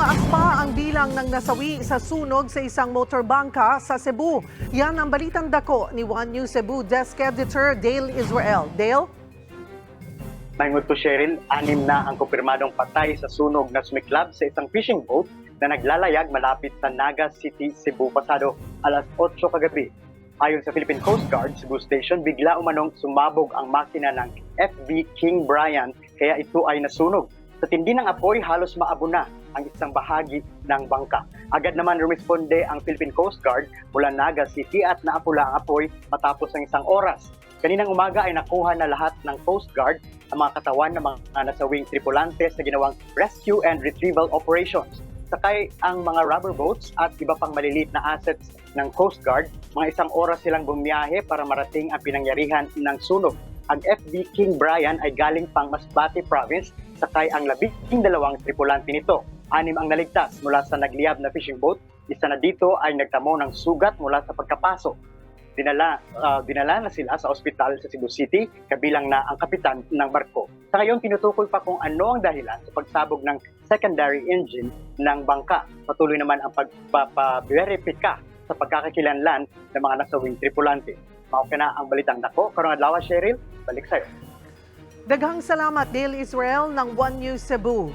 Tumaas pa ang bilang ng nasawi sa sunog sa isang motorbangka sa Cebu. Yan ang balitang dako ni One News Cebu Desk Editor Dale Israel. Dale? Maingod po, Cheryl, 6 na ang kumpirmadong patay sa sunog na sumiklab sa isang fishing boat na naglalayag malapit sa Naga City, Cebu pasado alas 8 kagabi. Ayon sa Philippine Coast Guard Cebu Station, bigla umanong sumabog ang makina ng FV King Brian kaya ito ay nasunog. Sa tindi ng apoy, halos maabo na ang isang bahagi ng bangka. Agad naman rumisponde ang Philippine Coast Guard mula Naga City at naapula ang apoy matapos ng isang oras. Kaninang umaga ay nakuha na lahat ng Coast Guard ang mga katawan ng mga nasawing tripulante sa ginawang rescue and retrieval operations. Sakay ang mga rubber boats at iba pang maliliit na assets ng Coast Guard. Mga 1 oras silang bumiyahe para marating ang pinangyarihan ng sunog. Ang FV King Brian ay galing pang Masbate Province, sakay ang 12 tripulante nito. 6 ang naligtas mula sa nagliyab na fishing boat. Isa na dito ay nagtamo ng sugat mula sa pagkapasok. Dinala na sila sa ospital sa Cebu City, kabilang na ang kapitan ng barko. Sa ngayon, tinutukoy pa kung ano ang dahilan sa pagsabog ng secondary engine ng bangka. Patuloy naman ang pagpapaverifika sa pagkakakilanlan ng mga nasawing tripulante. Mauka na ang balitang dako. Karong adlaw, Cheryl, balik sa'yo. Daghang salamat, Dale Israel ng One News Cebu.